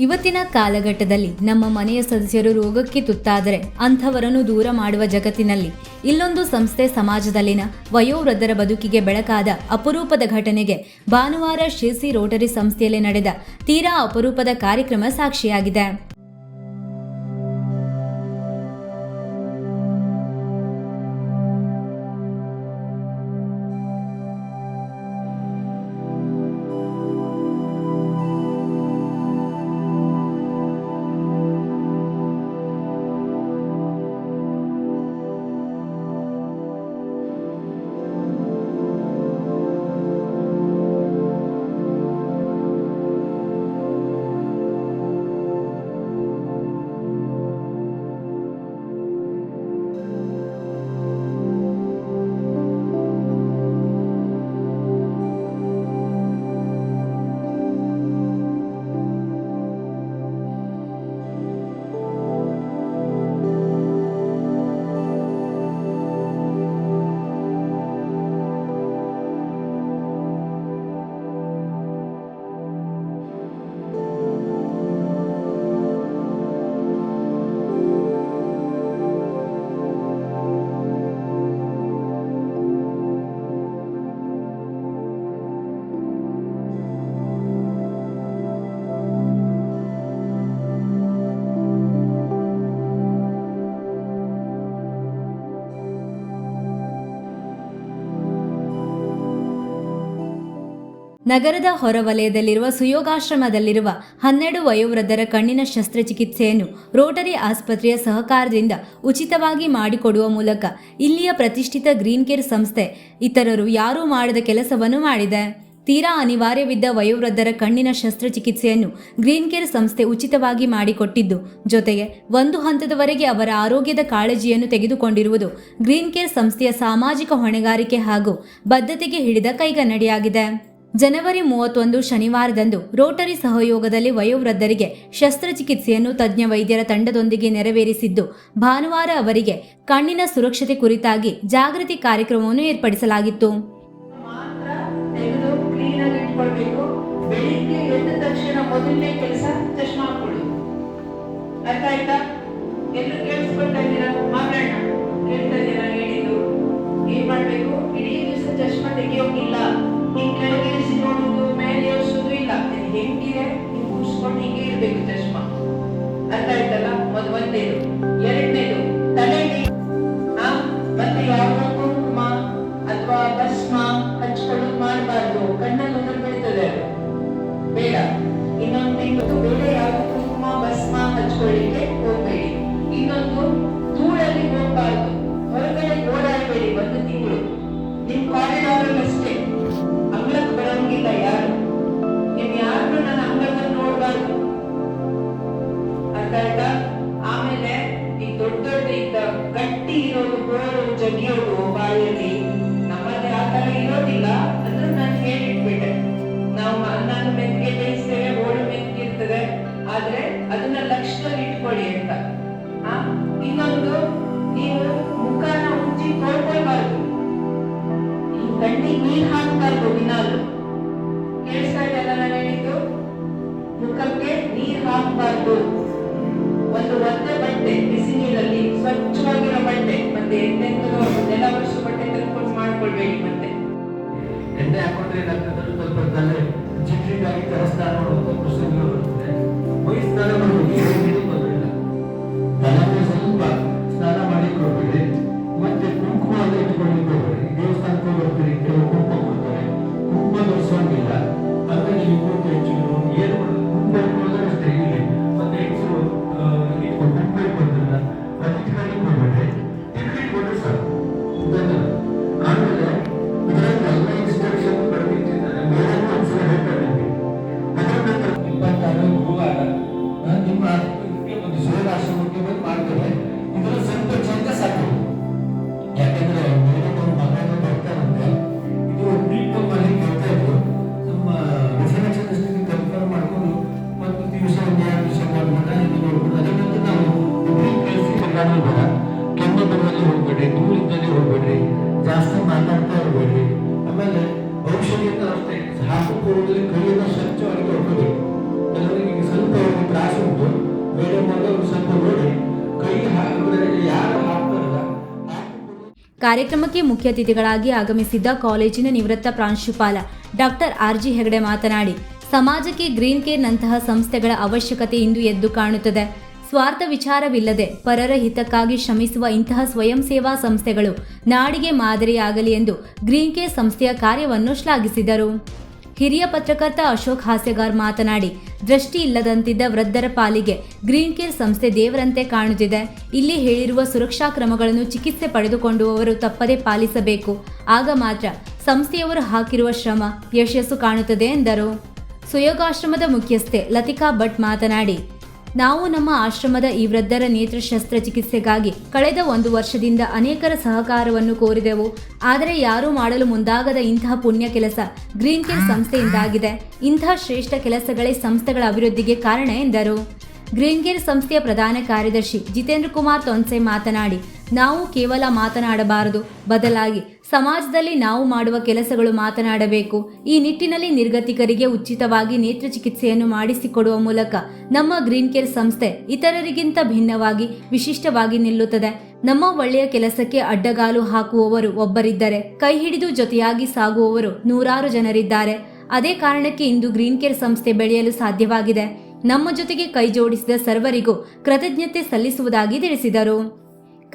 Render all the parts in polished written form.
ಇವತ್ತಿನ ಕಾಲಘಟ್ಟದಲ್ಲಿ ನಮ್ಮ ಮನೆಯ ಸದಸ್ಯರು ರೋಗಕ್ಕೆ ತುತ್ತಾದರೆ ಅಂಥವರನ್ನು ದೂರ ಮಾಡುವ ಜಗತ್ತಿನಲ್ಲಿ ಇಲ್ಲೊಂದು ಸಂಸ್ಥೆ ಸಮಾಜದಲ್ಲಿನ ವಯೋವೃದ್ಧರ ಬದುಕಿಗೆ ಬೆಳಕಾದ ಅಪರೂಪದ ಘಟನೆಗೆ ಭಾನುವಾರ ಶಿರ್ಸಿ ರೋಟರಿ ಸಂಸ್ಥೆಯಲ್ಲಿ ನಡೆದ ತೀರಾ ಅಪರೂಪದ ಕಾರ್ಯಕ್ರಮ ಸಾಕ್ಷಿಯಾಗಿದೆ. ನಗರದ ಹೊರವಲಯದಲ್ಲಿರುವ ಸುಯೋಗಾಶ್ರಮದಲ್ಲಿರುವ 12 ವಯೋವೃದ್ಧರ ಕಣ್ಣಿನ ಶಸ್ತ್ರಚಿಕಿತ್ಸೆಯನ್ನು ರೋಟರಿ ಆಸ್ಪತ್ರೆಯ ಸಹಕಾರದಿಂದ ಉಚಿತವಾಗಿ ಮಾಡಿಕೊಡುವ ಮೂಲಕ ಇಲ್ಲಿಯ ಪ್ರತಿಷ್ಠಿತ ಗ್ರೀನ್ ಕೇರ್ ಸಂಸ್ಥೆ ಇತರರು ಯಾರೂ ಮಾಡದ ಕೆಲಸವನ್ನು ಮಾಡಿದೆ. ತೀರಾ ಅನಿವಾರ್ಯವಿದ್ದ ವಯೋವೃದ್ಧರ ಕಣ್ಣಿನ ಶಸ್ತ್ರಚಿಕಿತ್ಸೆಯನ್ನು ಗ್ರೀನ್ ಕೇರ್ ಸಂಸ್ಥೆ ಉಚಿತವಾಗಿ ಮಾಡಿಕೊಟ್ಟಿದ್ದು, ಜೊತೆಗೆ ಒಂದು ಹಂತದವರೆಗೆ ಅವರ ಆರೋಗ್ಯದ ಕಾಳಜಿಯನ್ನು ತೆಗೆದುಕೊಂಡಿರುವುದು ಗ್ರೀನ್ ಕೇರ್ ಸಂಸ್ಥೆಯ ಸಾಮಾಜಿಕ ಹೊಣೆಗಾರಿಕೆ ಹಾಗೂ ಬದ್ಧತೆಗೆ ಹಿಡಿದ ಕೈಗನ್ನಡಿಯಾಗಿದೆ. ಜನವರಿ 31 ಶನಿವಾರದಂದು ರೋಟರಿ ಸಹಯೋಗದಲ್ಲಿ ವಯೋವೃದ್ಧರಿಗೆ ಶಸ್ತ್ರಚಿಕಿತ್ಸೆಯನ್ನು ತಜ್ಞ ವೈದ್ಯರ ತಂಡದೊಂದಿಗೆ ನೆರವೇರಿಸಿದ್ದು, ಭಾನುವಾರ ಅವರಿಗೆ ಕಣ್ಣಿನ ಸುರಕ್ಷತೆ ಕುರಿತಾಗಿ ಜಾಗೃತಿ ಕಾರ್ಯಕ್ರಮವನ್ನು ಏರ್ಪಡಿಸಲಾಗಿತ್ತು. ಕೆಳಗಿಳಿಸಿ ನೋಡುದು, ಮೇಲೆ ಏರಿಸುದು ಇಲ್ಲ. ಹೆಂಗಿದೆ ನೀವು ಕೂರ್ಸ್ಕೊಂಡು ಹೀಗೆ ಇರ್ಬೇಕು ಚಶ್ಮಾ. ಅರ್ಥ ಆಯ್ತಲ್ಲ? ಒಂದೇದು. ಎರಡನೇದು ತಲೆಗೆ ಮತ್ತೆ ಯಾವ ಕುಂಕುಮ ಅಥವಾ ಭಸ್ಮ ಹಚ್ಕೊಳ್ಳೋದು ಮಾಡಬಾರ್ದು. ಕಣ್ಣಲ್ಲಿ ಉಗುರು ಬೀಳ್ತದೆ, ಬೇಡ. ಇನ್ನೊಂದು ಬೇರೆ ಯಾವ ಕುಂಕುಮ ಭಸ್ಮ ಹಚ್ಕೊಳ್ಳಿಕ್ಕೆ ಹೋಗ್ಬೇಡಿ. ಇನ್ನೊಂದು ಧೂಳಲ್ಲಿ ಹೋಗ್ಬಾರ್ದು. ಹೊರಗಡೆ ಓಡಾಡಬೇಡಿ 1 ತಿಂಗಳು. ನಿಮ್ ಕಾರಿಡಾರ್ ಅಷ್ಟೇ, ಅಂಗಳಕ್ಕೆ ಬರೋಂಗಿಲ್ಲ ಯಾರು. ನೀವು ಯಾರು ನನ್ನ ಅಂಗಳದಲ್ಲಿ ನೋಡ್ಬಾರ್ದು. ಅರ್ಥ ಆಯ್ತಾ? ಆಮೇಲೆ ಈ ದೊಡ್ಡ ಇದ್ದ ಗಟ್ಟಿ ಇರೋದು, ಬೋರು ಜಗಿಯೋದು ಬಾಯಲ್ಲಿ ನಮ್ಮಲ್ಲಿ ಆ ತರ ಇರೋದಿಲ್ಲ. ಅಂದ್ರೆ ನಾನು ಹೇಳಿಟ್ಬಿಟ್ಟೆ, ನಾನು ಮೆತ್ತಿಗೆ ಬೇಯಿಸ್ತೇವೆ, ಬೋಳು ಮೆತ್ತಿಗೆ ಇರ್ತದೆ, ಆದ್ರೆ ಅದನ್ನ ಲಕ್ಷ್ಯದಲ್ಲಿ ಇಟ್ಕೊಳ್ಳಿ ಅಂತ. ಇನ್ನೊಂದು, ನೀವು ಮುಖನ ಉಜ್ಜಿ ತೊಳ್ಕೊಳ್ಬಾರ್ದು. ಕಣ್ಣಿಗೆ ನೀರ್ ಹಾಕ್ಬಾರ್ದು ದಿನಾಲು. ಕೇಳಿಸ್ತಾ ಇದೆಯಲ್ಲ ನಾನು ಹೇಳಿದ್ದು? ಮುಖಕ್ಕೆ ನೀರ್ ಹಾಕ್ಬಾರ್ದು. ಒಂದು ಒದ್ದೆ ಬಟ್ಟೆ, ಬಿಸಿ ನೀರಲ್ಲಿ ಸ್ವಚ್ಛವಾಗಿರೋ ಬಟ್ಟೆ, ಮತ್ತೆ ಎಂತೆಂತದೋ ನೆಲ ಒರೆಸೋ ಬಟ್ಟೆ ತೆಗೆದುಕೊಂಡು ಮಾಡ್ಕೊಳ್ಬೇಡಿ. ಮತ್ತೆ ಎಣ್ಣೆ ಹಾಕೊಂಡ್ರೆ ಏನಾಗ್ತದೆ, ಸ್ವಲ್ಪ ತಲೆ ಜಿಡ್ರಿಗಾಗಿ ತರಸ್ನಾನ ಮಾಡುವಂತ ಪ್ರೊಸೀಜರ್ ಬರ್ತದೆ. ಮೈ ಸ್ನಾನ ಮಾಡೋದು ಏನು ತೊಂದರೆ ಇಲ್ಲ. ತಲೆಗೆ ಸ್ವಲ್ಪ ಸ್ನಾನ ಮಾಡಿ ಕೊಡ್ಬೇಡಿ. ಮತ್ತೆ ಕುಂಕುಮ ಎಲ್ಲ ಇಟ್ಕೊಳ್ಳಿಕ್ಕೆ ಹೋಗ್ಬೇಡಿ. ದೇವಸ್ಥಾನಕ್ಕೆ ಬರ್ತೀರಿ, ಕೆಲವು ಕುಂಕುಮ ಕೊಡ್ತಾರೆ, ಕುಂಕುಮ ಧರಿಸೋಂಗಿಲ್ಲ. ಅಂದ್ರೆ ನೀವು ಕೂತು ಹೆಚ್ಚು ಏನು ಕುಂಕುಮ ಇಟ್ಕೊಳ್ಳೋದ್ರೆ ಅಷ್ಟೇ. ಇಲ್ಲಿ ಮತ್ತೆ ಹೆಚ್ಚು ಕುಂಕುಮ ಇಟ್ಕೊಳ್ತಿಲ್ಲ, ಅದು ಇಟ್ಕೊಳ್ಳಿಕ್ಕೆ ಹೋಗ್ಬೇಡ್ರಿ. ಇಟ್ಕೊಂಡ್ರೆ ಸಾಕು. ಆಮೇಲೆ ಇದರಲ್ಲಿ ಎಲ್ಲ ಇನ್ಸ್ಟ್ರಕ್ಷನ್ ಬರ್ತಿದ್ದಾರೆ. ಮೇಡಮ್ ಒಂದ್ಸಲ ಹೇಳ್ತಾರೆ ನಿಮಗೆ. ಅದರ ನಂತರ 26 ಗುರುವಾರ ನಿಮ್ಮ ಒಂದು ಸುಯೋಗಾಶ್ರಮಕ್ಕೆ ಬಂದು ಮಾಡ್ತಾರೆ. ಇದರ ಸ್ವಲ್ಪ ಚಂದ ಸಾಕು. ಯಾಕಂದ್ರೆ ಮೇಡಮ್ ಅವ್ರ ಮಗನ ಬರ್ತಾರಂತೆ. ಇದು ಪ್ರೀತಮ್ ಮನೆಗೆ ಬರ್ತಾ ಇದ್ರು. ನಮ್ಮ ವಿಸರ್ಜನೆ ಸ್ಥಿತಿ ಕನ್ಫರ್ಮ್ ಮಾಡ್ಕೊಂಡು 1 ದಿವಸ 2 ದಿವಸ ಮಾಡ್ಬಿಟ್ಟ ಇದು ನೋಡ್ಬಿಟ್ಟು ಅದರ ನಂತರ ನಾವು ಒಬ್ಬರಿಗೆ ಕಳಿಸಿ ಎಲ್ಲಾದ್ರೂ ಬೇಡ. ಕೆಮ್ಮು ಬರುವಲ್ಲಿ ಹೋಗ್ಬೇಡ್ರಿ, ದೂರಿದ್ದಲ್ಲಿ ಹೋಗ್ಬೇಡ್ರಿ, ಜಾಸ್ತಿ ಮಾತಾಡ್ತಾ ಇರಬೇಡ್ರಿ. ಆಮೇಲೆ ಔಷಧಿಯನ್ನು ಅಷ್ಟೇ ಹಾಕುವುದರಲ್ಲಿ ಕೈಯನ್ನು ಸ್ವಚ್ಛವಾಗಿ ತೊಳ್ಕೋಬೇಕು. ಕೆಲವರಿಗೆ ಸ್ವಲ್ಪ ಕಾರ್ಯಕ್ರಮಕ್ಕೆ ಮುಖ್ಯ ಅತಿಥಿಗಳಾಗಿ ಆಗಮಿಸಿದ್ದ ಕಾಲೇಜಿನ ನಿವೃತ್ತ ಪ್ರಾಂಶುಪಾಲ ಡಾಕ್ಟರ್ ಆರ್.ಜಿ. ಹೆಗಡೆ ಮಾತನಾಡಿ, ಸಮಾಜಕ್ಕೆ ಗ್ರೀನ್ ಕೇರ್ನಂತಹ ಸಂಸ್ಥೆಗಳ ಅವಶ್ಯಕತೆ ಇಂದು ಎದ್ದು ಕಾಣುತ್ತದೆ. ಸ್ವಾರ್ಥ ವಿಚಾರವಿಲ್ಲದೆ ಪರರ ಹಿತಕ್ಕಾಗಿ ಶ್ರಮಿಸುವ ಇಂತಹ ಸ್ವಯಂ ಸೇವಾ ಸಂಸ್ಥೆಗಳು ನಾಡಿಗೆ ಮಾದರಿಯಾಗಲಿ ಎಂದು ಗ್ರೀನ್ ಕೇರ್ ಸಂಸ್ಥೆಯ ಕಾರ್ಯವನ್ನು ಶ್ಲಾಘಿಸಿದರು. ಹಿರಿಯ ಪತ್ರಕರ್ತ ಅಶೋಕ್ ಹಾಸ್ಯಗಾರ್ ಮಾತನಾಡಿ, ದೃಷ್ಟಿ ಇಲ್ಲದಂತಿದ್ದ ವೃದ್ಧರ ಪಾಲಿಗೆ ಗ್ರೀನ್ ಕೇರ್ ಸಂಸ್ಥೆ ದೇವರಂತೆ ಕಾಣುತ್ತಿದೆ. ಇಲ್ಲಿ ಹೇಳಿರುವ ಸುರಕ್ಷಾ ಕ್ರಮಗಳನ್ನು ಚಿಕಿತ್ಸೆ ಪಡೆದುಕೊಂಡುವವರು ತಪ್ಪದೇ ಪಾಲಿಸಬೇಕು. ಆಗ ಮಾತ್ರ ಸಂಸ್ಥೆಯವರು ಹಾಕಿರುವ ಶ್ರಮ ಯಶಸ್ಸು ಕಾಣುತ್ತದೆ ಎಂದರು. ಸುಯೋಗಾಶ್ರಮದ ಮುಖ್ಯಸ್ಥೆ ಲತಿಕಾ ಭಟ್ ಮಾತನಾಡಿ, ನಾವು ನಮ್ಮ ಆಶ್ರಮದ ಈ ವೃದ್ಧರ ನೇತ್ರ ಶಸ್ತ್ರಚಿಕಿತ್ಸೆಗಾಗಿ ಕಳೆದ 1 ವರ್ಷದಿಂದ ಅನೇಕರ ಸಹಕಾರವನ್ನು ಕೋರಿದೆವು. ಆದರೆ ಯಾರೂ ಮಾಡಲು ಮುಂದಾಗದ ಇಂತಹ ಪುಣ್ಯ ಕೆಲಸ ಗ್ರೀನ್ ಕೇರ್ ಸಂಸ್ಥೆಯಿಂದಾಗಿದೆ. ಇಂತಹ ಶ್ರೇಷ್ಠ ಕೆಲಸಗಳೇ ಸಂಸ್ಥೆಗಳ ಅಭಿವೃದ್ಧಿಗೆ ಕಾರಣ ಎಂದರು. ಗ್ರೀನ್ ಕೇರ್ ಸಂಸ್ಥೆಯ ಪ್ರಧಾನ ಕಾರ್ಯದರ್ಶಿ ಜಿತೇಂದ್ರ ಕುಮಾರ್ ತೊನ್ಸೆ ಮಾತನಾಡಿ, ನಾವು ಕೇವಲ ಮಾತನಾಡಬಾರದು, ಬದಲಾಗಿ ಸಮಾಜದಲ್ಲಿ ನಾವು ಮಾಡುವ ಕೆಲಸಗಳು ಮಾತನಾಡಬೇಕು. ಈ ನಿಟ್ಟಿನಲ್ಲಿ ನಿರ್ಗತಿಕರಿಗೆ ಉಚಿತವಾಗಿ ನೇತ್ರ ಚಿಕಿತ್ಸೆಯನ್ನು ಮಾಡಿಸಿಕೊಡುವ ಮೂಲಕ ನಮ್ಮ ಗ್ರೀನ್ ಕೇರ್ ಸಂಸ್ಥೆ ಇತರರಿಗಿಂತ ಭಿನ್ನವಾಗಿ ವಿಶಿಷ್ಟವಾಗಿ ನಿಲ್ಲುತ್ತದೆ. ನಮ್ಮ ಒಳ್ಳೆಯ ಕೆಲಸಕ್ಕೆ ಅಡ್ಡಗಾಲು ಹಾಕುವವರು ಒಬ್ಬರಿದ್ದರೆ, ಕೈ ಹಿಡಿದು ಜೊತೆಯಾಗಿ ಸಾಗುವವರು 100 ಜನರಿದ್ದಾರೆ. ಅದೇ ಕಾರಣಕ್ಕೆ ಇಂದು ಗ್ರೀನ್ ಕೇರ್ ಸಂಸ್ಥೆ ಬೆಳೆಯಲು ಸಾಧ್ಯವಾಗಿದೆ. ನಮ್ಮ ಜೊತೆಗೆ ಕೈ ಜೋಡಿಸಿದ ಸರ್ವರಿಗೂ ಕೃತಜ್ಞತೆ ಸಲ್ಲಿಸುವುದಾಗಿ ತಿಳಿಸಿದರು.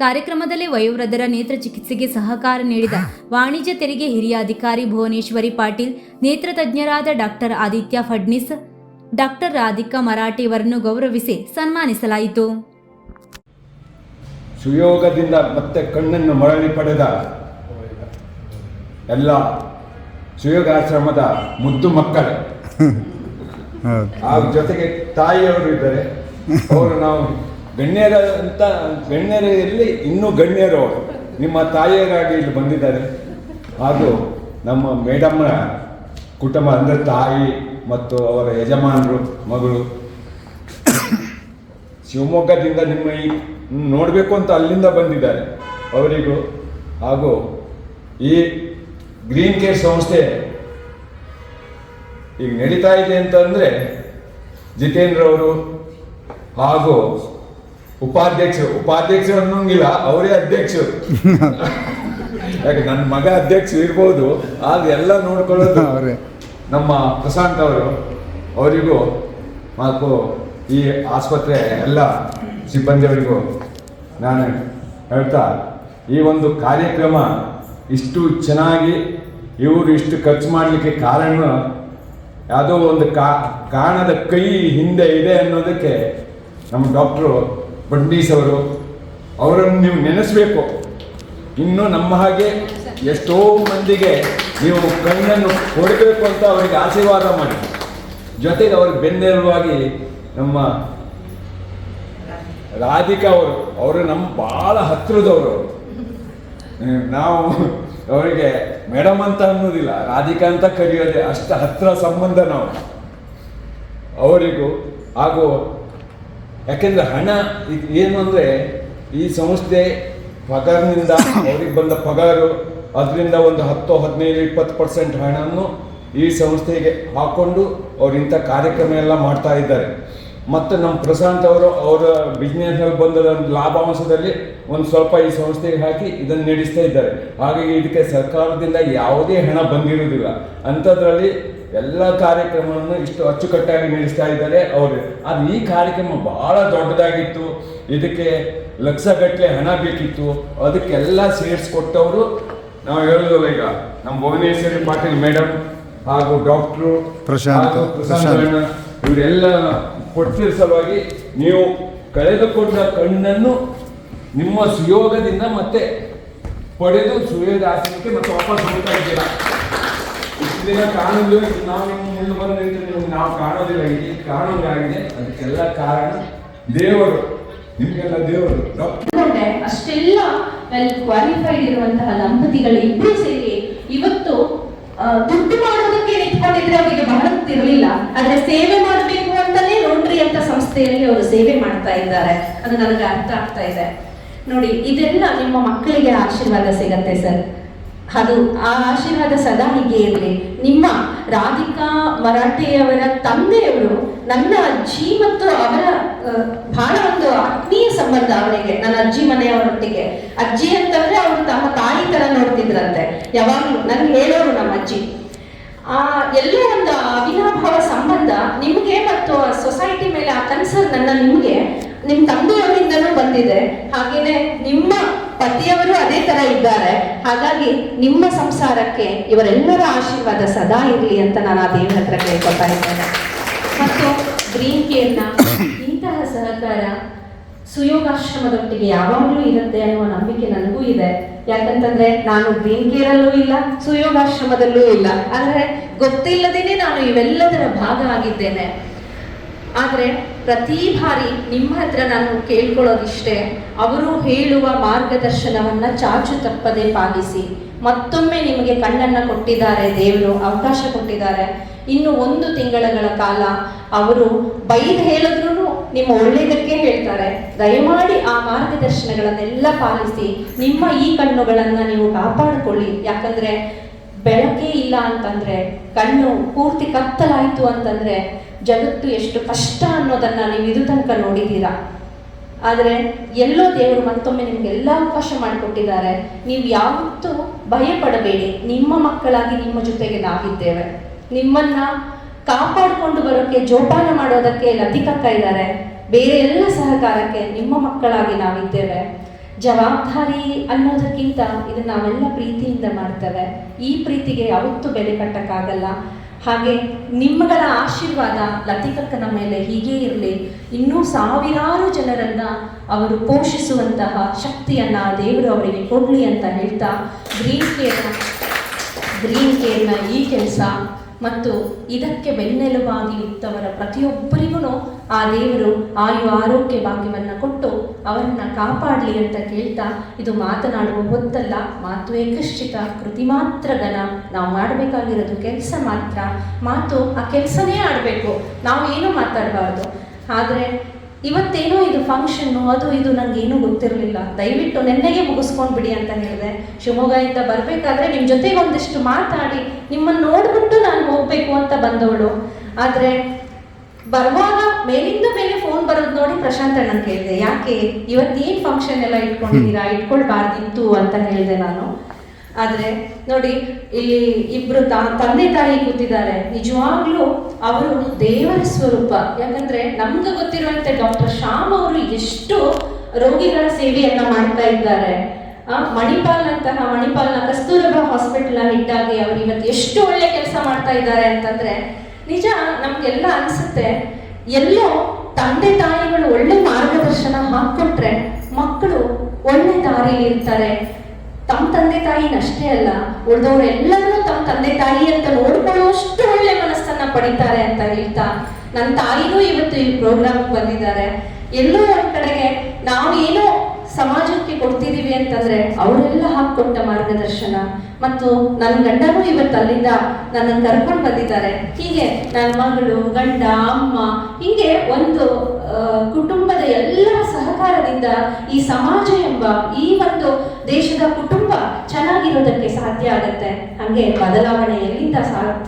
ಕಾರ್ಯಕ್ರಮದಲ್ಲಿ ವಯೋವೃದ್ಧರ ನೇತ್ರ ಚಿಕಿತ್ಸೆಗೆ ಸಹಕಾರ ನೀಡಿದ ವಾಣಿಜ್ಯ ತೆರಿಗೆ ಹಿರಿಯ ಅಧಿಕಾರಿ ಭುವನೇಶ್ವರಿ ಪಾಟೀಲ್, ನೇತ್ರ ತಜ್ಞರಾದ ಡಾಕ್ಟರ್ ಆದಿತ್ಯ ಫಡ್ನಿಸ್, ಡಾಕ್ಟರ್ ರಾಧಿಕಾ ಮರಾಠಿ ಇವರನ್ನು ಗೌರವಿಸಿ ಸನ್ಮಾನಿಸಲಾಯಿತು. ಸುಯೋಗದಿಂದ ಮತ್ತೆ ಕಣ್ಣನ್ನು ಮರಳಿ ಪಡೆದ ಎಲ್ಲ ಸುಯೋಗಾಶ್ರಮದ ಮುದ್ದು ಮಕ್ಕಳು, ಆ ಜೊತೆಗೆ ತಾಯಿಯವರು ಇದ್ದಾರೆ. ಅವರು ನಾವು ಗಣ್ಯರಲ್ಲಿ ಇನ್ನೂ ಗಣ್ಯರು ಅವರು ನಿಮ್ಮ ತಾಯಿಯರಾಗಿ ಇಲ್ಲಿ ಬಂದಿದ್ದಾರೆ. ಹಾಗೂ ನಮ್ಮ ಮೇಡಮ್ನ ಕುಟುಂಬ ಅಂದರೆ ತಾಯಿ ಮತ್ತು ಅವರ ಯಜಮಾನರು, ಮಗಳು ಶಿವಮೊಗ್ಗದಿಂದ ನಿಮ್ಮ ಈ ನೋಡಬೇಕು ಅಂತ ಅಲ್ಲಿಂದ ಬಂದಿದ್ದಾರೆ. ಅವರಿಗೂ ಹಾಗೂ ಈ ಗ್ರೀನ್ ಕೇರ್ ಸಂಸ್ಥೆ ಈಗ ನಡೀತಾ ಇದೆ ಅಂತಂದರೆ ಜಿತೇಂದ್ರ ಅವರು ಹಾಗೂ ಉಪಾಧ್ಯಕ್ಷರು ಅನ್ನೋಂಗಿಲ್ಲ, ಅವರೇ ಅಧ್ಯಕ್ಷರು. ಯಾಕೆ ನನ್ನ ಮಗ ಅಧ್ಯಕ್ಷ ಇರ್ಬೋದು, ಆದ್ರೆ ಎಲ್ಲ ನೋಡ್ಕೊಳ್ಳೋದು ನಮ್ಮ ಪ್ರಶಾಂತ್ ಅವರು. ಅವರಿಗೂ ಹಾಗೂ ಈ ಆಸ್ಪತ್ರೆ ಎಲ್ಲ ಸಿಬ್ಬಂದಿಯವರಿಗೂ ನಾನು ಹೇಳ್ತಾ, ಈ ಒಂದು ಕಾರ್ಯಕ್ರಮ ಇಷ್ಟು ಚೆನ್ನಾಗಿ ಇವರು ಇಷ್ಟು ಖರ್ಚು ಮಾಡಲಿಕ್ಕೆ ಕಾರಣ ಯಾವುದೋ ಒಂದು ಕಾರಣದ ಕೈ ಹಿಂದೆ ಇದೆ ಅನ್ನೋದಕ್ಕೆ ನಮ್ಮ ಡಾಕ್ಟ್ರು ಫಡ್ನೀಸ್ ಅವರನ್ನು ನೀವು ನೆನೆಸ್ಬೇಕು. ಇನ್ನೂ ನಮ್ಮ ಹಾಗೆ ಎಷ್ಟೋ ಮಂದಿಗೆ ನೀವು ಕಣ್ಣನ್ನು ಕೊಡಬೇಕು ಅಂತ ಅವರಿಗೆ ಆಶೀರ್ವಾದ ಮಾಡಿ. ಜೊತೆಗೆ ಅವ್ರಿಗೆ ಬೆನ್ನೆಲುವಾಗಿ ನಮ್ಮ ರಾಧಿಕಾ ಅವರು ನಮ್ಮ ಭಾಳ ಹತ್ತಿರದವರು. ನಾವು ಅವರಿಗೆ ಮೇಡಮ್ ಅಂತ ಅನ್ನೋದಿಲ್ಲ, ರಾಧಿಕಾ ಅಂತ ಕರೆಯೋದೆ, ಅಷ್ಟು ಹತ್ತಿರ ಸಂಬಂಧ ನಾವು ಅವರಿಗೂ. ಹಾಗೂ ಯಾಕೆಂದರೆ ಹಣ ಏನು ಅಂದರೆ ಈ ಸಂಸ್ಥೆ ಪಗಾರನಿಂದ ಅವ್ರಿಗೆ ಬಂದ ಪಗಾರು, ಅದರಿಂದ ಒಂದು 10, 15, 20% ಹಣವನ್ನು ಈ ಸಂಸ್ಥೆಗೆ ಹಾಕ್ಕೊಂಡು ಅವ್ರು ಇಂಥ ಕಾರ್ಯಕ್ರಮ ಎಲ್ಲ ಮಾಡ್ತಾ ಇದ್ದಾರೆ. ಮತ್ತು ನಮ್ಮ ಪ್ರಶಾಂತ್ ಅವರ ಬಿಸ್ನೆಸ್ನಲ್ಲಿ ಬಂದ ಲಾಭಾಂಶದಲ್ಲಿ ಒಂದು ಸ್ವಲ್ಪ ಈ ಸಂಸ್ಥೆಗೆ ಹಾಕಿ ಇದನ್ನು ನಡೆಸ್ತಾ ಇದ್ದಾರೆ. ಹಾಗಾಗಿ ಇದಕ್ಕೆ ಸರ್ಕಾರದಿಂದ ಯಾವುದೇ ಹಣ ಬಂದಿರುವುದಿಲ್ಲ. ಅಂಥದ್ರಲ್ಲಿ ಎಲ್ಲ ಕಾರ್ಯಕ್ರಮವನ್ನು ಇಷ್ಟು ಅಚ್ಚುಕಟ್ಟಾಗಿ ನಡೆಸ್ತಾ ಇದ್ದಾರೆ ಅವರು. ಅದು ಈ ಕಾರ್ಯಕ್ರಮ ಬಹಳ ದೊಡ್ಡದಾಗಿತ್ತು, ಇದಕ್ಕೆ ಲಕ್ಷಗಟ್ಟಲೆ ಹಣ ಬೇಕಿತ್ತು. ಅದಕ್ಕೆಲ್ಲ ಸೇರಿಸ್ಕೊಟ್ಟವರು ನಾವು ಹೇಳೋದಿಲ್ಲ. ಈಗ ನಮ್ಮ ಭುವನೇಶ್ವರಿ ಪಾಟೀಲ್ ಮೇಡಮ್ ಹಾಗೂ ಡಾಕ್ಟ್ರು ಪ್ರಶಾಂತ್ ಇವರೆಲ್ಲ ಕೊಟ್ಟಿರೋ ಸಲುವಾಗಿ ನೀವು ಕಳೆದುಕೊಂಡ ಕಣ್ಣನ್ನು ನಿಮ್ಮ ಸುಯೋಗದಿಂದ ಮತ್ತೆ ಪಡೆದು ಸುಯೋಗ ಆಸನಕ್ಕೆ ಮತ್ತೆ ವಾಪಸ್ ಹೋಗ್ತಾ ಇದ್ದೀರಾ. ಇಷ್ಟು ದಿನ ಕಾಣೋದು ನಾವು ಮುಂದೆ ಬಂದಿದ್ದು ನಾವು ಕಾಣೋದಿಲ್ಲ, ಈ ಕಾಣೋದಾಗಿದೆ. ಅದಕ್ಕೆಲ್ಲ ಕಾರಣ ದೇವರು, ನಿಮಗೆಲ್ಲ ದೇವರು. ಅಷ್ಟೆಲ್ಲ ವೆಲ್ ಕ್ವಾಲಿಫೈಡ್ ಇರುವಂತಹ ದಂಪತಿಗಳು ಇಬ್ಬರು ಸೇರಿ ಇವತ್ತು ದುಡ್ಡು ಮಾಡೋದಕ್ಕೆ ನಿಂತ್ಕೊಂಡಿದ್ರೆ ಅವರಿಗೆ ಬಹಳ ಇರಲಿಲ್ಲ, ಆದ್ರೆ ಸೇವೆ ಮಾಡಬೇಕು ಅಂತಾನೆ ರೋಟರಿ ಅಂತ ಸಂಸ್ಥೆಯಲ್ಲಿ ಅವರು ಸೇವೆ ಮಾಡ್ತಾ ಇದ್ದಾರೆ. ಅದು ನನಗೆ ಅರ್ಥ ಆಗ್ತಾ ಇದೆ. ನೋಡಿ, ಇದೆಲ್ಲ ನಿಮ್ಮ ಮಕ್ಕಳಿಗೆ ಆಶೀರ್ವಾದ ಸಿಗತ್ತೆ ಸರ್. ಅದು ಆ ಆಶೀರ್ವಾದ ಸದಾ ಹೀಗೆ ಇರಲಿ. ನಿಮ್ಮ ರಾಧಿಕಾ ಮರಾಠಿಯವರ ತಂದೆಯವರು ನನ್ನ ಅಜ್ಜಿ ಮತ್ತು ಅವರ ಬಹಳ ಒಂದು ಆತ್ಮೀಯ ಸಂಬಂಧ ಅವರಿಗೆ. ನನ್ನ ಅಜ್ಜಿ ಮನೆಯವರೊಟ್ಟಿಗೆ ಅಜ್ಜಿ ಅಂತಂದ್ರೆ ಅವರು ಮಾಡುವಂತಹ ತಾಯಿ ತರ ನೋಡ್ತಿದ್ರಂತೆ. ಯಾವಾಗ್ಲೂ ನನ್ಗೆ ಹೇಳೋರು ನಮ್ಮ ಅಜ್ಜಿ. ಎಲ್ಲೋ ಒಂದು ಅವಿನಾಭಾವ ಸಂಬಂಧ ನಿಮ್ಗೆ ಮತ್ತು ಸೊಸೈಟಿ ಮೇಲೆ ಆ ಕನ್ಸರ್ನ್ ನಿಮ್ಗೆ ನಿಮ್ ತಂದೆಯವರಿಂದನೂ ಬಂದಿದೆ. ಹಾಗೇನೆ ನಿಮ್ಮ ಪತಿಯವರು ಅದೇ ತರ ಇದ್ದಾರೆ. ಹಾಗಾಗಿ ನಿಮ್ಮ ಸಂಸಾರಕ್ಕೆ ಇವರೆಲ್ಲರ ಆಶೀರ್ವಾದ ಸದಾ ಇರಲಿ ಅಂತ ನಾನು ಆ ದೇವರ ಹತ್ರ ಕೇಳ್ಕೊತಾ ಇದ್ದೇನೆ. ಮತ್ತು ಗ್ರೀನ್ ಕೇರ್ನ ಇಂತಹ ಸಹಕಾರ ಸುಯೋಗಾಶ್ರಮದೊಟ್ಟಿಗೆ ಯಾವಾಗಲೂ ಇರುತ್ತೆ ಅನ್ನುವ ನಂಬಿಕೆ ನನಗೂ ಇದೆ. ಯಾಕಂತಂದ್ರೆ ನಾನು ಗ್ರೀನ್ ಕೇರಲ್ಲೂ ಇಲ್ಲ, ಸುಯೋಗಾಶ್ರಮದಲ್ಲೂ ಇಲ್ಲ. ಆದ್ರೆ ಗೊತ್ತಿಲ್ಲದೇನೆ ನಾನು ಇವೆಲ್ಲದರ ಭಾಗ ಆಗಿದ್ದೇನೆ. ಆದ್ರೆ ಪ್ರತಿ ಬಾರಿ ನಿಮ್ಮ ಹತ್ರ ನಾನು ಕೇಳ್ಕೊಳ್ಳೋದಿಷ್ಟೇ, ಅವರು ಹೇಳುವ ಮಾರ್ಗದರ್ಶನವನ್ನ ಚಾಚು ತಪ್ಪದೆ ಪಾಲಿಸಿ. ಮತ್ತೊಮ್ಮೆ ನಿಮಗೆ ಕಣ್ಣನ್ನ ಕೊಟ್ಟಿದ್ದಾರೆ ದೇವರು, ಅವಕಾಶ ಕೊಟ್ಟಿದ್ದಾರೆ. ಇನ್ನು 1 ತಿಂಗಳ ಕಾಲ ಅವರು ಬೈದು ಹೇಳಿದ್ರು ನಿಮ್ಮ ಒಳ್ಳೆಯದಕ್ಕೆ ಹೇಳ್ತಾರೆ. ದಯಮಾಡಿ ಆ ಮಾರ್ಗದರ್ಶನಗಳನ್ನೆಲ್ಲ ಪಾಲಿಸಿ ನಿಮ್ಮ ಈ ಕಣ್ಣುಗಳನ್ನ ನೀವು ಕಾಪಾಡಿಕೊಳ್ಳಿ. ಯಾಕಂದ್ರೆ ಬೆಳಕೇ ಇಲ್ಲ ಅಂತಂದ್ರೆ, ಕಣ್ಣು ಪೂರ್ತಿ ಕತ್ತಲಾಯ್ತು ಅಂತಂದ್ರೆ ಜಗತ್ತು ಎಷ್ಟು ಕಷ್ಟ ಅನ್ನೋದನ್ನ ನೀವು ಇದು ತನಕ ನೋಡಿದ್ದೀರಾ. ಆದರೆ ಎಲ್ಲೋ ದೇವರು ಮತ್ತೊಮ್ಮೆ ನಿಮ್ಗೆಲ್ಲ ಅವಕಾಶ ಮಾಡಿಕೊಟ್ಟಿದ್ದಾರೆ. ನೀವು ಯಾವತ್ತೂ ಭಯ ಪಡಬೇಡಿ. ನಿಮ್ಮ ಮಕ್ಕಳಾಗಿ ನಿಮ್ಮ ಜೊತೆಗೆ ನಾವಿದ್ದೇವೆ. ನಿಮ್ಮನ್ನ ಕಾಪಾಡಿಕೊಂಡು ಬರೋಕ್ಕೆ, ಜೋಪಾನ ಮಾಡೋದಕ್ಕೆ ಲತಿಕಕ್ಕ ಇದ್ದಾರೆ. ಬೇರೆ ಎಲ್ಲ ಸಹಕಾರಕ್ಕೆ ನಿಮ್ಮ ಮಕ್ಕಳಾಗಿ ನಾವಿದ್ದೇವೆ. ಜವಾಬ್ದಾರಿ ಅನ್ನೋದಕ್ಕಿಂತ ಇದನ್ನ ನಾವೆಲ್ಲ ಪ್ರೀತಿಯಿಂದ ಮಾಡ್ತೇವೆ. ಈ ಪ್ರೀತಿಗೆ ಯಾವತ್ತೂ ಬೆಲೆ ಕಟ್ಟಕ್ಕಾಗಲ್ಲ. ಹಾಗೆ ನಿಮ್ಮಗಳ ಆಶೀರ್ವಾದ ಲತಿಕಕ್ಕನ ಮೇಲೆ ಹೀಗೇ ಇರಲಿ. ಇನ್ನೂ ಸಾವಿರಾರು ಜನರನ್ನ ಅವರು ಪೋಷಿಸುವಂತಹ ಶಕ್ತಿಯನ್ನ ದೇವರು ಅವರಿಗೆ ಕೊಡಲಿ ಅಂತ ಹೇಳ್ತಾ, ಗ್ರೀನ್ ಕೇರ್ನ ಈ ಕೆಲಸ ಮತ್ತು ಇದಕ್ಕೆ ಬೆನ್ನೆಲುಬಾಗಿ ನಿಂತವರ ಪ್ರತಿಯೊಬ್ಬರಿಗೂ ಆ ದೇವರು ಆಯು ಆರೋಗ್ಯ ಭಾಗ್ಯವನ್ನು ಕೊಟ್ಟು ಅವರನ್ನ ಕಾಪಾಡಲಿ ಅಂತ ಕೇಳ್ತಾ, ಇದು ಮಾತನಾಡುವ ಹೊತ್ತಲ್ಲ, ಮಾತು ಏಕಶ್ಚಿತ, ಕೃತಿ ಮಾತ್ರ ಘನ. ನಾವು ಮಾಡಬೇಕಾಗಿರೋದು ಕೆಲಸ ಮಾತ್ರ. ಮಾತು ಆ ಕೆಲಸನೇ ಆಡಬೇಕು, ನಾವು ಏನೂ ಮಾತಾಡಬಾರ್ದು. ಆದರೆ ಇವತ್ತೇನೋ ಇದು ಫಂಕ್ಷನ್ನು ಅದು ಇದು ನನಗೇನೂ ಗೊತ್ತಿರಲಿಲ್ಲ, ದಯವಿಟ್ಟು ನೆನ್ನೆಗೆ ಮುಗಿಸ್ಕೊಂಡು ಬಿಡಿ ಅಂತ ಹೇಳಿದೆ. ಶಿವಮೊಗ್ಗದಿಂದ ಬರಬೇಕಾದ್ರೆ ನಿಮ್ಮ ಜೊತೆಗೆ ಒಂದಿಷ್ಟು ಮಾತಾಡಿ ನಿಮ್ಮನ್ನು ನೋಡ್ಬಿಟ್ಟು ನಾನು ಹೋಗಬೇಕು ಅಂತ ಬಂದವಳು. ಆದರೆ ಬರುವಾಗ ಮೇಲಿಂದ ಮೇಲೆ ಫೋನ್ ಬರೋದು ನೋಡಿ ಪ್ರಶಾಂತ್ ಅಣ್ಣನ ಕೇಳಿದೆ, ಯಾಕೆ ಇವತ್ತೇನು ಫಂಕ್ಷನ್ ಎಲ್ಲ ಇಟ್ಕೊಂಡಿದ್ದೀರಾ, ಇಟ್ಕೊಳ್ಬಾರ್ದಿತ್ತು ಅಂತ ಹೇಳಿದೆ ನಾನು. ಆದರೆ ನೋಡಿ, ಇಲ್ಲಿ ಇಬ್ರು ತಂದೆ ತಾಯಿ ಕೂತಿದ್ದಾರೆ. ನಿಜವಾಗ್ಲೂ ಅವರು ದೇವರ ಸ್ವರೂಪ. ಯಾಕಂದ್ರೆ ನಮ್ಗೆ ಗೊತ್ತಿರುವಂತೆ ಡಾಕ್ಟರ್ ಶ್ಯಾಮ್ ಅವರು ಎಷ್ಟು ರೋಗಿಗಳ ಸೇವೆಯನ್ನ ಮಾಡ್ತಾ ಇದ್ದಾರೆ. ಮಣಿಪಾಲ್ನ ಕಸ್ತೂರಬಾ ಹಾಸ್ಪಿಟಲ್ ಇಟ್ಟಾಗಿ ಅವರು ಇವತ್ತು ಎಷ್ಟು ಒಳ್ಳೆ ಕೆಲಸ ಮಾಡ್ತಾ ಇದ್ದಾರೆ ಅಂತಂದ್ರೆ ನಿಜ ನಮ್ಗೆಲ್ಲ ಅನ್ಸುತ್ತೆ. ಎಲ್ಲೋ ತಂದೆ ತಾಯಿಗಳು ಒಳ್ಳೆ ಮಾರ್ಗದರ್ಶನ ಹಾಕೊಟ್ರೆ ಮಕ್ಕಳು ಒಳ್ಳೆ ದಾರಿಲಿ ಇರ್ತಾರೆ. ತಮ್ಮ ತಂದೆ ತಾಯಿನಷ್ಟೇ ಅಲ್ಲ, ಉಳಿದವರೆಲ್ಲರೂ ತಮ್ಮ ತಂದೆ ತಾಯಿ ಅಂತ ನೋಡ್ಕೊಳ್ಳುವಷ್ಟು ಒಳ್ಳೆ ಮನಸ್ಸನ್ನ ಪಡಿತಾರೆ ಅಂತ ಹೇಳ್ತಾ, ನನ್ನ ತಾಯಿನೂ ಇವತ್ತು ಈ ಪ್ರೋಗ್ರಾಮ್ ಬಂದಿದ್ದಾರೆ. ಎಲ್ಲೋ ಒಂದ್ ಕಡೆಗೆ ನಾವು ಏನೋ ಸಮಾಜಕ್ಕೆ ಕೊಡ್ತಿದೀವಿ ಅಂತಂದ್ರೆ ಅವರೆಲ್ಲ ಹಾಕೊಟ್ಟ ಮಾರ್ಗದರ್ಶನ. ಮತ್ತು ನನ್ನ ಗಂಡನೂ ಇವತ್ತು ಅಲ್ಲಿಂದ ನನ್ನನ್ನು ಕರ್ಕೊಂಡು ಬಂದಿದ್ದಾರೆ. ಹೀಗೆ ನನ್ನ ಮಗಳು, ಗಂಡ, ಅಮ್ಮ, ಹೀಗೆ ಒಂದು ಕುಟುಂಬದ ಎಲ್ಲರ ಸಹಕಾರದಿಂದ ಈ ಸಮಾಜ ಎಂಬ ಈ ಒಂದು ದೇಶದ ಕುಟುಂಬ ಚೆನ್ನಾಗಿರೋದಕ್ಕೆ ಸಾಧ್ಯ ಆಗತ್ತೆ. ಹಾಗೆ ಬದಲಾವಣೆ ಎಲ್ಲಿಂದ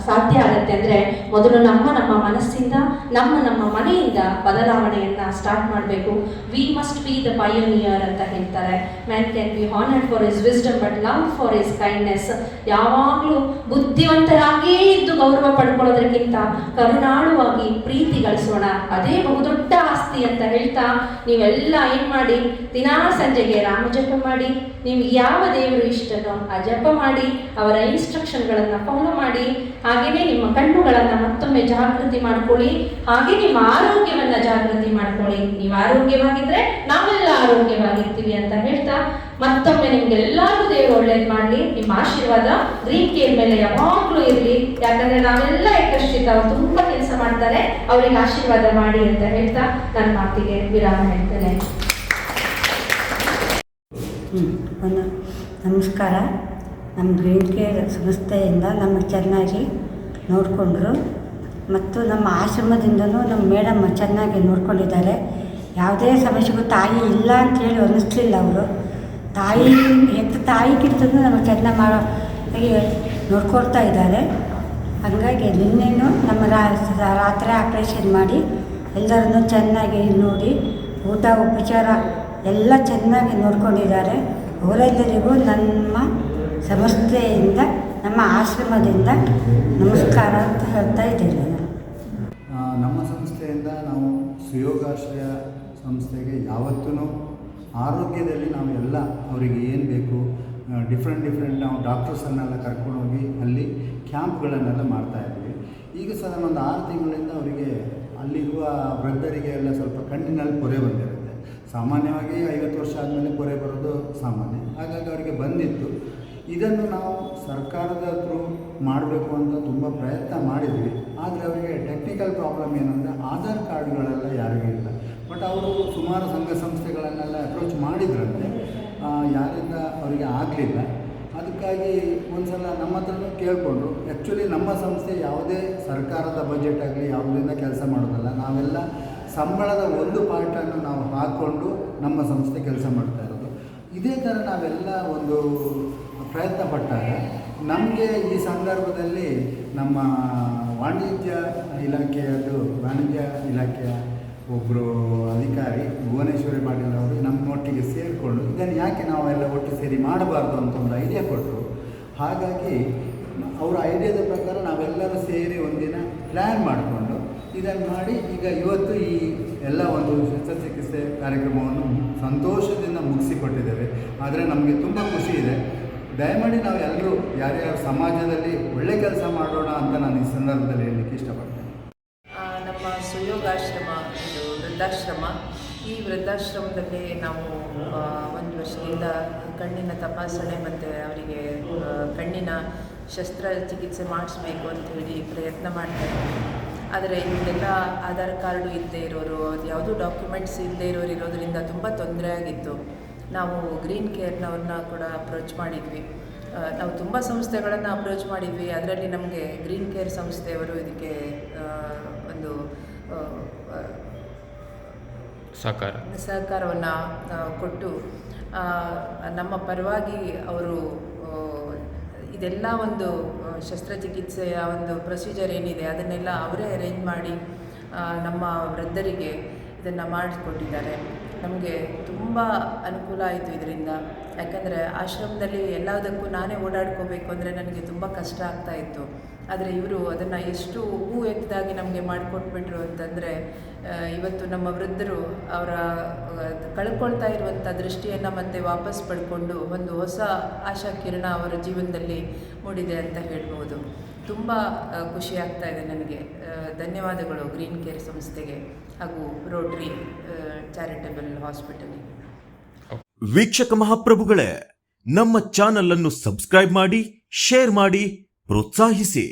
ಸಾಧ್ಯ ಆಗತ್ತೆ ಅಂದ್ರೆ ಮೊದಲು ನಮ್ಮ ಮನಸ್ಸಿಂದ, ನಮ್ಮ ಮನೆಯಿಂದ ಬದಲಾವಣೆಯನ್ನ ಸ್ಟಾರ್ಟ್ ಮಾಡಬೇಕು. We must be the pioneer ಅಂತ ಹೇಳ್ತಾರೆ. Man can be honoured for his wisdom but love for his kindness. ಯಾವಾಗ್ಲೂ ಬುದ್ಧಿವಂತರಾಗೇ ಇದ್ದು ಗೌರವ ಪಡ್ಕೊಳ್ಳೋದಕ್ಕಿಂತ ಕರುಣಾಳುವಾಗಿ ಪ್ರೀತಿ ಗಳಿಸೋಣ, ಅದೇ ಬಹುದೊಡ್ಡ ಆಸ್ತಿ ಅಂತ ಹೇಳ್ತಾ, ನೀವೆಲ್ಲ ಏನ್ ಮಾಡಿ, ದಿನಾ ಸಂಜೆಗೆ ರಾಮ ಜಪ ಮಾಡಿ, ನಿಮ್ಗೆ ಯಾವ ದೇವರು ಇಷ್ಟನೋ ಆ ಜಪ ಮಾಡಿ, ಅವರ ಇನ್ಸ್ಟ್ರಕ್ಷನ್ಗಳನ್ನ ಫಾಲೋ ಮಾಡಿ. ಹಾಗೇನೆ ನಿಮ್ಮ ಕಣ್ಣುಗಳನ್ನ ಮತ್ತೊಮ್ಮೆ ಜಾಗೃತಿ ಮಾಡ್ಕೊಳ್ಳಿ. ಹಾಗೆ ನಿಮ್ಮ ಆರೋಗ್ಯವನ್ನ ಜಾಗೃತಿ ಮಾಡ್ಕೊಳ್ಳಿ. ನೀವು ಆರೋಗ್ಯವಾಗಿದ್ರೆ ನಾವೆಲ್ಲ ಆರೋಗ್ಯವಾಗಿರ್ತೀವಿ ಅಂತ ಹೇಳ್ತಾ, ಮತ್ತೊಮ್ಮೆ ನಿಮ್ಗೆಲ್ಲಾರು ದೇವರು ಒಳ್ಳೇದು ಮಾಡಲಿ. ನಿಮ್ಮ ಆಶೀರ್ವಾದ ಗ್ರೀನ್ ಕೇರ್ ಮೇಲೆ ಯಾವಾಗ್ಲೂ ಇರಲಿ. ಯಾಕಂದ್ರೆ ನಾವೆಲ್ಲ ಏಕಶ್ಚಿತ, ಅವ್ರು ತುಂಬಾ ಕೆಲಸ ಮಾಡ್ತಾರೆ, ಅವ್ರಿಗೆ ಆಶೀರ್ವಾದ ಮಾಡಿ ಅಂತ ಹೇಳ್ತಾ ನನ್ನ ಮಾತಿಗೆ ವಿರಾಮ ಹೇಳ್ತೇನೆ. ನಮಸ್ಕಾರ. ನಮ್ಮ ಗ್ರೀನ್ ಕೇರ್ ಸಂಸ್ಥೆಯಿಂದ ನಮಗೆ ಚೆನ್ನಾಗಿ ನೋಡಿಕೊಂಡ್ರು ಮತ್ತು ನಮ್ಮ ಆಶ್ರಮದಿಂದನೂ ನಮ್ಮ ಮೇಡಮ್ ಚೆನ್ನಾಗಿ ನೋಡ್ಕೊಂಡಿದ್ದಾರೆ. ಯಾವುದೇ ಸಮಸ್ಯೆಗೂ ತಾಯಿ ಇಲ್ಲ ಅಂತೇಳಿ ಅನ್ನಿಸ್ಲಿಲ್ಲ. ಅವರು ತಾಯಿಗಿಂತಲೂ ನಮಗೆ ಚೆನ್ನಾಗಿ ಮಾಡೋ ಹಾಗೆ ನೋಡ್ಕೊಳ್ತಾ ಇದ್ದಾರೆ. ಹಾಗಾಗಿ ನಿನ್ನೆನೂ ನಮ್ಮ ರಾತ್ರಿ ಆಪ್ರೇಷನ್ ಮಾಡಿ ಎಲ್ಲರನ್ನೂ ಚೆನ್ನಾಗಿ ನೋಡಿ ಊಟ ಉಪಚಾರ ಎಲ್ಲ ಚೆನ್ನಾಗಿ ನೋಡ್ಕೊಂಡಿದ್ದಾರೆ. ಅವರೆಲ್ಲರಿಗೂ ನಮ್ಮ ಸಂಸ್ಥೆಯಿಂದ ನಮ್ಮ ಆಶ್ರಮದಿಂದ ನಮಸ್ಕಾರ ಅಂತ ಹೇಳ್ತಾ ಇದ್ದೇನೆ ನಾನು. ನಮ್ಮ ಸಂಸ್ಥೆಯಿಂದ ನಾವು ಸುಯೋಗಾಶ್ರಯ ಸಂಸ್ಥೆಗೆ ಯಾವತ್ತೂ ಆರೋಗ್ಯದಲ್ಲಿ ನಾವು ಎಲ್ಲ ಅವರಿಗೆ ಏನು ಬೇಕು ಡಿಫ್ರೆಂಟ್ ನಾವು ಡಾಕ್ಟರ್ಸನ್ನೆಲ್ಲ ಕರ್ಕೊಂಡೋಗಿ ಅಲ್ಲಿ ಕ್ಯಾಂಪ್ಗಳನ್ನೆಲ್ಲ ಮಾಡ್ತಾಯಿದ್ವಿ. ಈಗ ಸಹ ಒಂದು 6 ತಿಂಗಳಿಂದ ಅವರಿಗೆ ಅಲ್ಲಿರುವ ವೃದ್ಧರಿಗೆ ಎಲ್ಲ ಸ್ವಲ್ಪ ಕಣ್ಣಿನಲ್ಲಿ ಪೊರೆ ಬಂದಿರುತ್ತೆ. ಸಾಮಾನ್ಯವಾಗಿ 50 ವರ್ಷ ಆದಮೇಲೆ ಪೊರೆ ಬರೋದು ಸಾಮಾನ್ಯ, ಹಾಗಾಗಿ ಅವರಿಗೆ ಬಂದಿತ್ತು. ಇದನ್ನು ನಾವು ಸರ್ಕಾರದ ಥ್ರೂ ಮಾಡಬೇಕು ಅಂತ ತುಂಬ ಪ್ರಯತ್ನ ಮಾಡಿದ್ವಿ. ಆದರೆ ಅವರಿಗೆ ಟೆಕ್ನಿಕಲ್ ಪ್ರಾಬ್ಲಮ್ ಏನಂದರೆ ಆಧಾರ್ ಕಾರ್ಡ್ಗಳೆಲ್ಲ ಯಾರಿಗೂ ಇಲ್ಲ. ಬಟ್ ಅವರು ಸುಮಾರು ಸಂಘ ಸಂಸ್ಥೆಗಳನ್ನೆಲ್ಲ ಅಪ್ರೋಚ್ ಮಾಡಿದ್ರಂತೆ, ಯಾರಿಂದ ಅವರಿಗೆ ಆಗಲಿಲ್ಲ. ಅದಕ್ಕಾಗಿ ಒಂದು ಸಲ ನಮ್ಮ ಹತ್ರನೂ ಕೇಳಿಕೊಂಡ್ರು. ಆ್ಯಕ್ಚುಲಿ ನಮ್ಮ ಸಂಸ್ಥೆ ಯಾವುದೇ ಸರ್ಕಾರದ ಬಜೆಟ್ ಆಗಲಿ ಯಾವುದರಿಂದ ಕೆಲಸ ಮಾಡೋದಲ್ಲ, ನಾವೆಲ್ಲ ಸಂಬಳದ ಒಂದು ಪಾರ್ಟನ್ನು ನಾವು ಹಾಕ್ಕೊಂಡು ನಮ್ಮ ಸಂಸ್ಥೆ ಕೆಲಸ ಮಾಡ್ತಾ ಇರೋದು. ಇದೇ ಥರ ನಾವೆಲ್ಲ ಒಂದು ಪ್ರಯತ್ನ ಪಟ್ಟಾಗ ನಮಗೆ ಈ ಸಂದರ್ಭದಲ್ಲಿ ನಮ್ಮ ವಾಣಿಜ್ಯ ಇಲಾಖೆಯ ಒಬ್ಬರು ಅಧಿಕಾರಿ ಭುವನೇಶ್ವರಿ ಪಾಟೀಲ್ ಅವರು ನಮ್ಮೊಟ್ಟಿಗೆ ಸೇರಿಕೊಂಡು ಇದನ್ನು ಯಾಕೆ ನಾವೆಲ್ಲ ಒಟ್ಟು ಸೇರಿ ಮಾಡಬಾರ್ದು ಅಂತ ಒಂದು ಐಡಿಯಾ ಕೊಟ್ಟರು. ಹಾಗಾಗಿ ಅವರ ಐಡಿಯಾದ ಪ್ರಕಾರ ನಾವೆಲ್ಲರೂ ಸೇರಿ ಒಂದಿನ ಪ್ಲ್ಯಾನ್ ಮಾಡಿಕೊಂಡು ಇದನ್ನು ಮಾಡಿ ಈಗ ಇವತ್ತು ಈ ಎಲ್ಲ ಒಂದು ಶಸ್ತ್ರಚಿಕಿತ್ಸೆ ಕಾರ್ಯಕ್ರಮವನ್ನು ಸಂತೋಷದಿಂದ ಮುಗಿಸಿಕೊಟ್ಟಿದ್ದೇವೆ. ಆದರೆ ನಮಗೆ ತುಂಬ ಖುಷಿ ಇದೆ. ದಯಮಾಡಿ ನಾವು ಎಲ್ಲರೂ ಯಾರ್ಯಾರು ಸಮಾಜದಲ್ಲಿ ಒಳ್ಳೆ ಕೆಲಸ ಮಾಡೋಣ ಅಂತ ನಾನು ಈ ಸಂದರ್ಭದಲ್ಲಿ ಹೇಳಲಿಕ್ಕೆ ಇಷ್ಟಪಡ್ತೇನೆ. ನಮ್ಮ ಸುಯೋಗಾಶ್ರಮ ಇದು ವೃದ್ಧಾಶ್ರಮ. ಈ ವೃದ್ಧಾಶ್ರಮದಲ್ಲಿ ನಾವು 1 ವರ್ಷದಿಂದ ಕಣ್ಣಿನ ತಪಾಸಣೆ ಮತ್ತು ಅವರಿಗೆ ಕಣ್ಣಿನ ಶಸ್ತ್ರಚಿಕಿತ್ಸೆ ಮಾಡಿಸ್ಬೇಕು ಅಂಥೇಳಿ ಪ್ರಯತ್ನ ಮಾಡ್ತಾಯಿದ್ವಿ. ಆದರೆ ಇವರೆಲ್ಲ ಆಧಾರ್ ಕಾರ್ಡು ಇಲ್ಲದೆ ಇರೋರು, ಅದು ಯಾವುದೂ ಡಾಕ್ಯುಮೆಂಟ್ಸ್ ಇಲ್ಲದೆ ಇರೋರು ಇರೋದರಿಂದ ತುಂಬ ತೊಂದರೆ ಆಗಿತ್ತು. ನಾವು ಗ್ರೀನ್ ಕೇರ್ನವ್ರನ್ನ ಕೂಡ ಅಪ್ರೋಚ್ ಮಾಡಿದ್ವಿ. ನಾವು ತುಂಬ ಸಂಸ್ಥೆಗಳನ್ನು ಅಪ್ರೋಚ್ ಮಾಡಿದ್ವಿ. ಅದರಲ್ಲಿ ನಮಗೆ ಗ್ರೀನ್ ಕೇರ್ ಸಂಸ್ಥೆಯವರು ಇದಕ್ಕೆ ಒಂದು ಸಹಕಾರವನ್ನು ಕೊಟ್ಟು ನಮ್ಮ ಪರವಾಗಿ ಅವರು ಇದೆಲ್ಲ ಒಂದು ಶಸ್ತ್ರಚಿಕಿತ್ಸೆಯ ಒಂದು ಪ್ರೊಸೀಜರ್ ಏನಿದೆ ಅದನ್ನೆಲ್ಲ ಅವರೇ ಅರೇಂಜ್ ಮಾಡಿ ನಮ್ಮ ವೃದ್ಧರಿಗೆ ಇದನ್ನು ಮಾಡಿಕೊಟ್ಟಿದ್ದಾರೆ. ನಮಗೆ ತುಂಬ ಅನುಕೂಲ ಆಯಿತು ಇದರಿಂದ. ಯಾಕಂದರೆ ಆಶ್ರಮದಲ್ಲಿ ಎಲ್ಲದಕ್ಕೂ ನಾನೇ ಓಡಾಡ್ಕೋಬೇಕು ಅಂದರೆ ನನಗೆ ತುಂಬ ಕಷ್ಟ ಆಗ್ತಾಯಿತ್ತು. ಆದರೆ ಇವರು ಅದನ್ನು ಎಷ್ಟು ಹೂ ಎತ್ತದಾಗಿ ನಮಗೆ ಮಾಡಿಕೊಟ್ಬಿಟ್ರು ಅಂತಂದರೆ ಇವತ್ತು ನಮ್ಮ ವೃದ್ಧರು ಅವರ ಕಳ್ಕೊಳ್ತಾ ಇರುವಂಥ ದೃಷ್ಟಿಯನ್ನು ಮತ್ತೆ ವಾಪಸ್ ಪಡ್ಕೊಂಡು ಒಂದು ಹೊಸ ಆಶಾ ಕಿರಣ ಅವರ ಜೀವನದಲ್ಲಿ ಮೂಡಿದೆ ಅಂತ ಹೇಳ್ಬೋದು. ತುಂಬ ಖುಷಿ ಆಗ್ತಾ ಇದೆ ನನಗೆ. ಧನ್ಯವಾದಗಳು ಗ್ರೀನ್ ಕೇರ್ ಸಂಸ್ಥೆಗೆ ಹಾಗೂ ರೋಟರಿ ಚಾರಿಟಬಲ್ ಹಾಸ್ಪಿಟಲಿಗೆ. ವೀಕ್ಷಕ ಮಹಾಪ್ರಭುಗಳೇ, ನಮ್ಮ ಚಾನಲ್ ಅನ್ನು ಸಬ್ಸ್ಕ್ರೈಬ್ ಮಾಡಿ, ಶೇರ್ ಮಾಡಿ, ಪ್ರೋತ್ಸಾಹಿಸಿ.